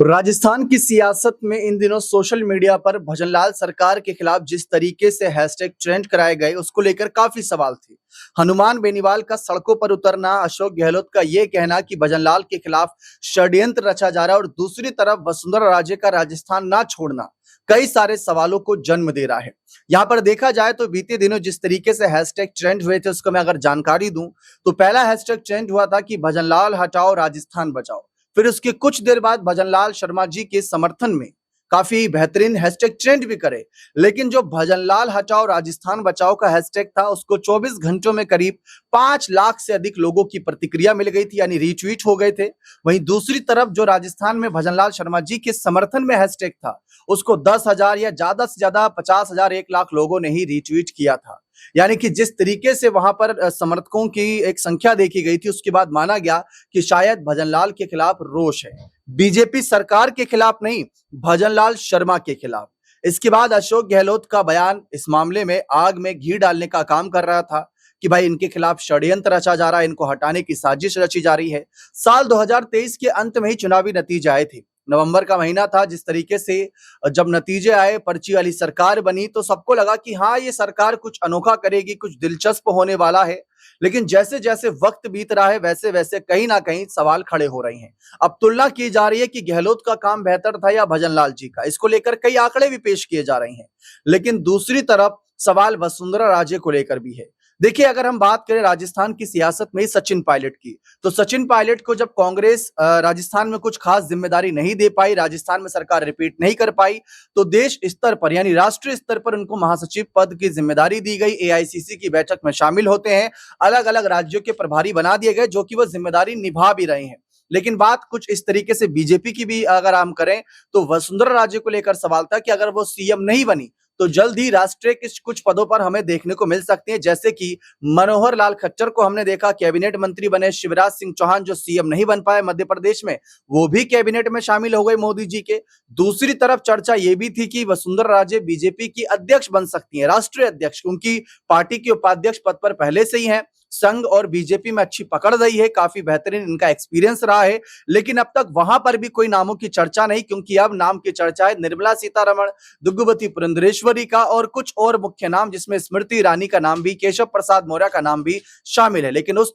राजस्थान की सियासत में इन दिनों सोशल मीडिया पर भजनलाल सरकार के खिलाफ जिस तरीके से हैशटैग ट्रेंड कराए गए उसको लेकर काफी सवाल थे। हनुमान बेनीवाल का सड़कों पर उतरना, अशोक गहलोत का ये कहना कि भजनलाल के खिलाफ षड्यंत्र रचा जा रहा है और दूसरी तरफ वसुंधरा राजे का राजस्थान ना छोड़ना कई सारे सवालों को जन्म दे रहा है। यहाँ पर देखा जाए तो बीते दिनों जिस तरीके से हैशटैग ट्रेंड हुए थे उसको मैं अगर जानकारी दूं तो पहला हैशटैग ट्रेंड हुआ था कि भजनलाल हटाओ राजस्थान बचाओ। फिर उसके कुछ देर बाद भजनलाल शर्मा जी के समर्थन में काफी बेहतरीन हैशटैग ट्रेंड भी करे। लेकिन जो भजनलाल हटाओ राजस्थान बचाओ का हैशटैग था उसको 24 घंटों में करीब 5 लाख से अधिक लोगों की प्रतिक्रिया मिल गई थी, यानी रीट्वीट हो गए थे। वहीं दूसरी तरफ जो राजस्थान में भजनलाल शर्मा जी के समर्थन में हैशटैग था उसको 10,000 या ज्यादा से ज्यादा 50,000 1 लाख लोगों ने ही रीट्वीट किया था। यानी कि जिस तरीके से वहां पर समर्थकों की एक संख्या देखी गई थी उसके बाद माना गया कि शायद भजनलाल के खिलाफ रोष है, बीजेपी सरकार के खिलाफ नहीं, भजनलाल शर्मा के खिलाफ। इसके बाद अशोक गहलोत का बयान इस मामले में आग में घी डालने का काम कर रहा था कि भाई इनके खिलाफ षड्यंत्र रचा जा रहा है, इनको हटाने की साजिश रची जा रही है। साल 2023 के अंत में ही चुनावी नतीजे आए थे, नवंबर का महीना था। जिस तरीके से जब नतीजे आए, पर्ची वाली सरकार बनी तो सबको लगा कि हाँ ये सरकार कुछ अनोखा करेगी, कुछ दिलचस्प होने वाला है। लेकिन जैसे जैसे वक्त बीत रहा है वैसे वैसे कहीं ना कहीं सवाल खड़े हो रहे हैं। अब तुलना की जा रही है कि गहलोत का काम बेहतर था या भजनलाल जी का, इसको लेकर कई आंकड़े भी पेश किए जा रहे हैं। लेकिन दूसरी तरफ सवाल वसुंधरा राजे को लेकर भी है। देखिए, अगर हम बात करें राजस्थान की सियासत में सचिन पायलट की, तो सचिन पायलट को जब कांग्रेस राजस्थान में कुछ खास जिम्मेदारी नहीं दे पाई, राजस्थान में सरकार रिपीट नहीं कर पाई, तो देश स्तर पर यानी राष्ट्रीय स्तर पर उनको महासचिव पद की जिम्मेदारी दी गई। एआईसीसी की बैठक में शामिल होते हैं, अलग अलग राज्यों के प्रभारी बना दिए गए जो कि वो जिम्मेदारी निभा भी रहे हैं। लेकिन बात कुछ इस तरीके से बीजेपी की भी अगर हम करें तो वसुंधरा राजे को लेकर सवाल था कि अगर वो सीएम नहीं बनी तो जल्द ही राष्ट्रीय के कुछ पदों पर हमें देखने को मिल सकती है, जैसे कि मनोहर लाल खट्टर को हमने देखा कैबिनेट मंत्री बने, शिवराज सिंह चौहान जो सीएम नहीं बन पाए मध्य प्रदेश में वो भी कैबिनेट में शामिल हो गए मोदी जी के। दूसरी तरफ चर्चा ये भी थी कि वसुंधरा राजे बीजेपी की अध्यक्ष बन सकती है, राष्ट्रीय अध्यक्ष, उनकी पार्टी के उपाध्यक्ष पद पर पहले से ही है, संघ और बीजेपी में अच्छी पकड़ रही है, काफी बेहतरीन इनका एक्सपीरियंस रहा है। लेकिन अब तक वहां पर भी कोई नामों की चर्चा नहीं, क्योंकि अब नाम की चर्चा है निर्मला सीतारमण, दुग्गुवती पुरंदेश्वरी का और कुछ और मुख्य नाम, जिसमें स्मृति ईरानी का नाम भी, केशव प्रसाद मौर्य का नाम भी शामिल है। लेकिन उस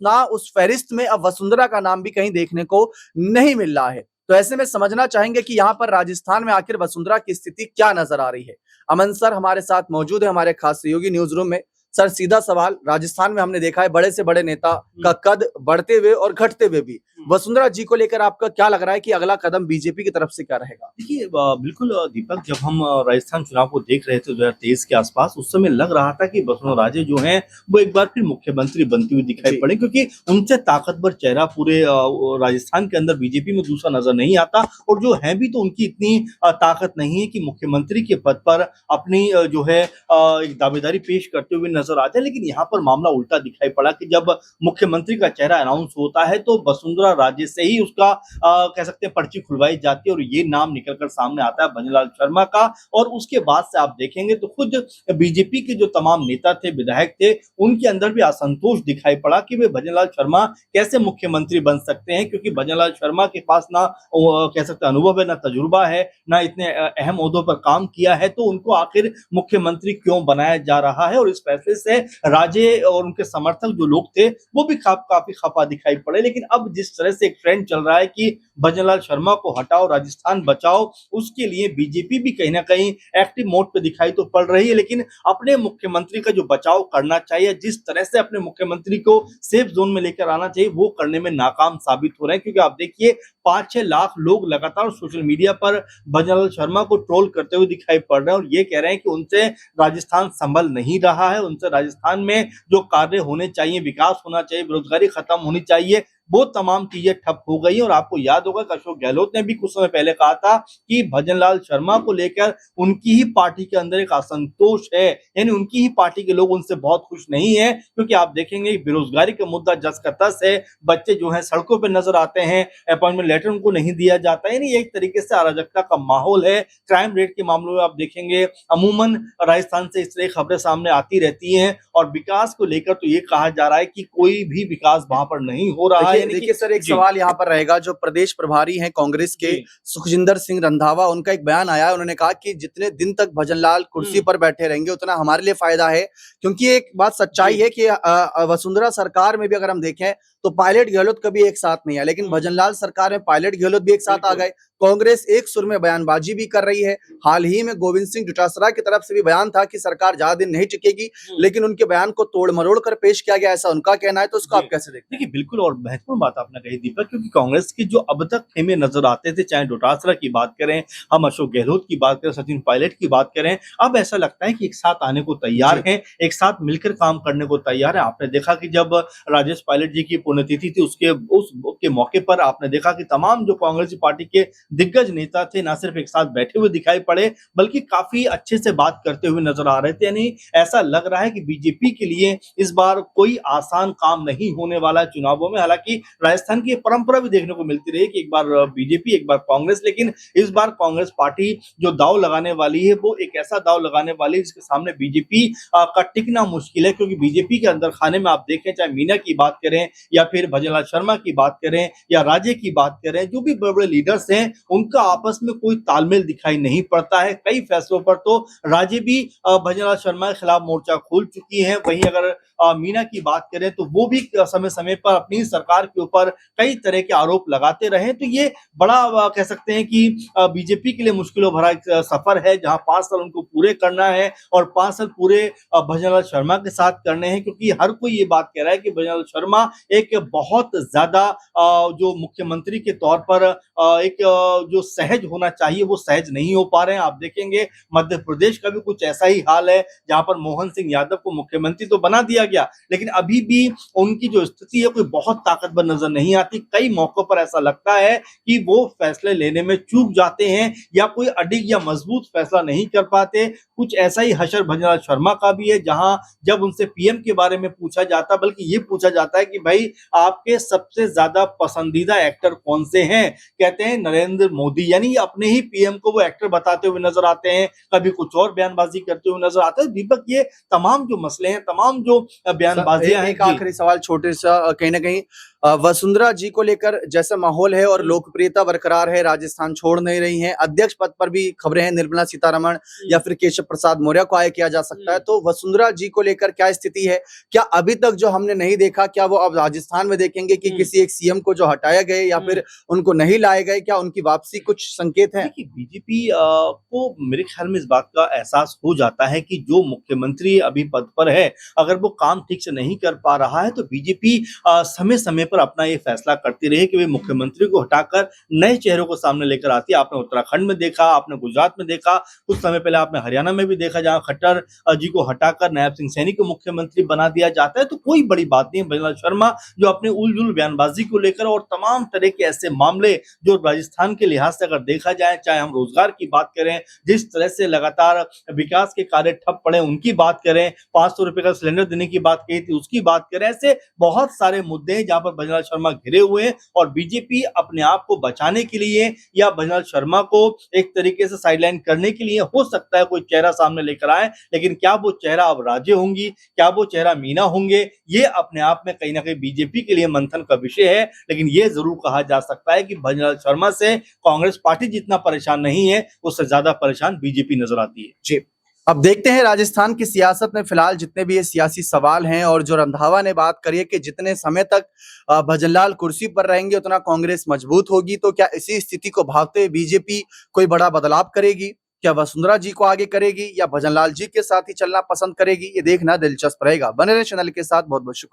फहरिस्त में अब वसुंधरा का नाम भी कहीं देखने को नहीं मिल रहा है। तो ऐसे में समझना चाहेंगे कि यहाँ पर राजस्थान में आखिर वसुंधरा की स्थिति क्या नजर आ रही है। अमन सर हमारे साथ मौजूद है, हमारे खास सहयोगी न्यूज रूम में। सर, सीधा सवाल, राजस्थान में हमने देखा है बड़े से बड़े नेता का कद बढ़ते हुए और घटते हुए भी, वसुंधरा जी को लेकर आपका क्या लग रहा है कि अगला कदम बीजेपी की तरफ से क्या रहेगा? देखिए, बिल्कुल दीपक, जब हम राजस्थान चुनाव को देख रहे थे 2023 के आसपास, उस समय लग रहा था कि वसुंधरा राजे जो हैं वो एक बार फिर मुख्यमंत्री बनती हुई दिखाई पड़े, क्योंकि उनसे ताकतवर चेहरा पूरे राजस्थान के अंदर बीजेपी में दूसरा नजर नहीं आता। और जो है भी तो उनकी इतनी ताकत नहीं है कि मुख्यमंत्री के पद पर अपनी जो है एक दावेदारी पेश करते हुए नजर आते हैं। लेकिन यहाँ पर मामला उल्टा दिखाई पड़ा कि जब मुख्यमंत्री का चेहरा अनाउंस होता है तो वसुंधरा राजे से ही उसका कह सकते हैं पर्ची खुलवाई जाती है और ये नाम निकलकर सामने आता है भजनलाल शर्मा का। और उसके बाद से आप देखेंगे तो खुद बीजेपी के जो तमाम नेता थे, विधायक थे, उनके अंदर भी असंतोष दिखाई पड़ा कि वे भजनलाल शर्मा कैसे मुख्यमंत्री बन सकते हैं, क्योंकि भजनलाल शर्मा के पास ना कह सकते अनुभव है, ना तजुर्बा है, ना इतने अहम ओहदों पर काम किया है, तो उनको आखिर मुख्यमंत्री क्यों बनाया जा रहा है। और इस फैसले से राजे और उनके समर्थक जो लोग थे वो भी काफी खफा दिखाई पड़े। लेकिन अब जिस तरह से एक ट्रेंड चल रहा है कि भजनलाल शर्मा को हटाओ राजस्थान बचाओ, उसके लिए बीजेपी भी कहीं ना कहीं एक्टिव मोड पे दिखाई तो पड़ रही है। लेकिन अपने मुख्यमंत्री का जो बचाव करना चाहिए, जिस तरह से अपने मुख्यमंत्री को सेफ जोन में लेकर आना चाहिए, वो करने में नाकाम साबित हो रहे हैं। क्योंकि आप देखिए 5-6 लाख लोग लगातार सोशल मीडिया पर भजनलाल शर्मा को ट्रोल करते हुए दिखाई पड़ रहे हैं और ये कह रहे हैं कि उनसे राजस्थान संभल नहीं रहा है, उनसे राजस्थान में जो कार्य होने चाहिए, विकास होना चाहिए, बेरोजगारी खत्म होनी चाहिए, वो तमाम चीजें ठप हो गई। और आपको याद होगा कि अशोक गहलोत ने भी कुछ समय पहले कहा था कि भजनलाल शर्मा को लेकर उनकी ही पार्टी के अंदर एक असंतोष है, यानी उनकी ही पार्टी के लोग उनसे बहुत खुश नहीं है। क्योंकि आप देखेंगे बेरोजगारी का मुद्दा जस का तस है, बच्चे जो है सड़कों पर नजर आते हैं, अपॉइंटमेंट लेटर उनको नहीं दिया जाता, यानी एक तरीके से अराजकता का माहौल है। क्राइम रेट के मामलों में आप देखेंगे अमूमन राजस्थान से इस तरह खबरें सामने आती रहती हैं। और विकास को लेकर तो ये कहा जा रहा है कि कोई भी विकास वहां पर नहीं हो रहा है। यानी कि देखिए सर, एक जी, सवाल यहाँ पर रहेगा। जो प्रदेश प्रभारी हैं कांग्रेस के जी, सुखजिंदर सिंह रंधावा, उनका एक बयान आया है। उन्होंने कहा कि जितने दिन तक भजनलाल कुर्सी पर बैठे रहेंगे उतना हमारे लिए फायदा है, क्योंकि एक बात सच्चाई जी, है कि वसुंधरा सरकार में भी अगर हम देखें तो पायलट गहलोत कभी एक साथ नहीं है, लेकिन भजनलाल सरकार में पायलट गहलोत भी एक साथ आ बिल्कुल, गए। कांग्रेस एक सुर में बयानबाजी भी कर रही है। हाल ही में गोविंद सिंह डोटासरा की तरफ से भी बयान था कि सरकार ज्यादा दिन नहीं टिकेगी, लेकिन उनके बयान को तोड़ मरोड़ कर पेश किया गया, ऐसा उनका कहना है। तो उसको जी। आप कैसे देखते हैं? देखिए, बिल्कुल और महत्वपूर्ण बात आपने कही दीपक, क्योंकि कांग्रेस के जो अब तक खेमे नज़र आते थे, चाहे डोटासरा की बात करें, हम अशोक गहलोत की बात करें, सचिन पायलट की बात करें, अब ऐसा लगता है कि एक साथ आने को तैयार जी, हैं, एक साथ मिलकर काम करने को तैयार हैं। आपने देखा कि जब राजेश पायलट जी की पुण्यतिथि थी, उसके मौके पर आपने देखा कि तमाम जो कांग्रेस पार्टी के दिग्गज नेता थे, ना सिर्फ एक साथ बैठे हुए दिखाई पड़े, बल्कि काफ़ी अच्छे से बात करते हुए नज़र आ रहे थे। यानी ऐसा लग रहा है कि बीजेपी के लिए इस बार कोई आसान काम नहीं होने वाला है चुनावों में। हालाँकि राजस्थान की ये परंपरा भी देखने को मिलती रही कि एक बार बीजेपी, एक बार कांग्रेस, लेकिन इस बार कांग्रेस पार्टी जो दांव लगाने वाली है, वो एक ऐसा दांव लगाने वाली है जिसके सामने बीजेपी का टिकना मुश्किल है, क्योंकि बीजेपी के अंदर खाने में आप देखें, चाहे मीना की बात करें या फिर भजनलाल शर्मा की बात करें या राजे की बात करें, जो भी बड़े-बड़े लीडर्स हैं, उनका आपस में कोई तालमेल दिखाई नहीं पड़ता है। कई फैसलों पर तो राजे भी भजनलाल शर्मा के खिलाफ मोर्चा खोल चुकी हैं। वहीं अगर मीना की बात करें तो वो भी समय-समय पर अपनी सरकार के ऊपर कई तरह के आरोप लगाते रहे। तो ये बड़ा कह सकते हैं कि बीजेपी के लिए मुश्किलों भरा एक सफर है, जहाँ 5 साल उनको पूरे करना है और 5 साल पूरे भजनलाल शर्मा के साथ करने हैं, क्योंकि हर कोई ये बात कह रहा है कि भजनलाल शर्मा एक बहुत ज़्यादा जो मुख्यमंत्री के तौर पर एक जो सहज होना चाहिए, वो सहज नहीं हो पा रहे हैं। आप देखेंगे मध्य प्रदेश का भी कुछ ऐसा ही हाल है, जहाँ पर मोहन सिंह यादव को मुख्यमंत्री तो बना दिया गया, लेकिन अभी भी उनकी जो स्थिति है कोई बहुत ताकतवर नजर नहीं आती। कई मौकों पर ऐसा लगता है कि वो फैसले लेने में चूक जाते हैं या कोई अडिग या मजबूत फैसला नहीं कर पाते। कुछ ऐसा ही हशर भजनलाल शर्मा का भी है, जहां जब उनसे पीएम के बारे में पूछा जाता, बल्कि ये पूछा जाता है कि भाई आपके सबसे ज्यादा पसंदीदा एक्टर कौन से हैं, कहते हैं नरेंद्र मोदी। यानी अपने ही पीएम को वो एक्टर बताते हुए नजर आते हैं, कभी कुछ और बयानबाजी करते हुए नजर आते हैं। दीपक, ये तमाम जो मसले हैं, तमाम जो बयानबाजियां हैं, एक आखिरी सवाल छोटे सा, कहीं ना कहीं वसुंधरा जी को लेकर जैसा माहौल है और लोकप्रियता बरकरार है, राजस्थान छोड़ नहीं रही हैं, अध्यक्ष पद पर भी खबरें हैं निर्मला सीतारमण या फिर केशव प्रसाद मौर्य को आय किया जा सकता है। तो वसुंधरा जी को लेकर क्या स्थिति है? क्या अभी तक जो हमने नहीं देखा, क्या वो अब राजस्थान में देखेंगे कि किसी एक सीएम को जो हटाया गए या फिर उनको नहीं लाए गए, क्या उनकी वापसी कुछ संकेत है? देखिए, बीजेपी को मेरे ख्याल में इस बात का एहसास हो जाता है कि जो मुख्यमंत्री अभी पद पर है, अगर वो काम ठीक से नहीं कर पा रहा है, तो बीजेपी समय-समय पर अपना ये फैसला करती रही कि वे मुख्यमंत्री को हटाकर नए चेहरों को सामने लेकर आती है। आपने उत्तराखंड में देखा, आपने गुजरात में देखा, कुछ समय पहले आपने हरियाणा में भी देखा, जहाँ खट्टर जी को हटाकर नायब सिंह सैनी को मुख्यमंत्री बना दिया जाता है। तो कोई बड़ी बात नहीं है। भजनलाल शर्मा जो अपने उल-जुल बयानबाजी को लेकर और तमाम तरह के ऐसे मामले जो राजस्थान के लिहाज से अगर देखा जाए, चाहे हम रोजगार की बात करें, जिस तरह से लगातार विकास के कार्य ठप पड़े उनकी बात करें, 500 रुपए का सिलेंडर देने की बात कही थी उसकी बात करें, ऐसे बहुत सारे मुद्दे हैं जहां पर भजनलाल शर्मा घिरे हुए हैं और बीजेपी अपने आप को बचाने के लिए या भजनलाल शर्मा को एक तरीके से साइडलाइन करने के लिए हो सकता है कोई चेहरा सामने लेकर आए, लेकिन क्या वो चेहरा अब राजे होंगी, क्या वो चेहरा मीना होंगे, ये अपने आप में कहीं ना कहीं बीजेपी के लिए मंथन का विषय है। लेकिन ये जरूर कहा जा सकता है कि भजनलाल शर्मा से कांग्रेस पार्टी जितना परेशान नहीं है, उससे ज्यादा परेशान बीजेपी नजर आती है। जी, अब देखते हैं राजस्थान की सियासत में फिलहाल जितने भी ये सियासी सवाल हैं, और जो रंधावा ने बात करी है कि जितने समय तक भजनलाल कुर्सी पर रहेंगे उतना कांग्रेस मजबूत होगी, तो क्या इसी स्थिति को भांपते हुए बीजेपी कोई बड़ा बदलाव करेगी? क्या वसुंधरा जी को आगे करेगी या भजनलाल जी के साथ ही चलना पसंद करेगी? ये देखना दिलचस्प रहेगा। बने रहे चैनल के साथ। बहुत बहुत शुक्रिया।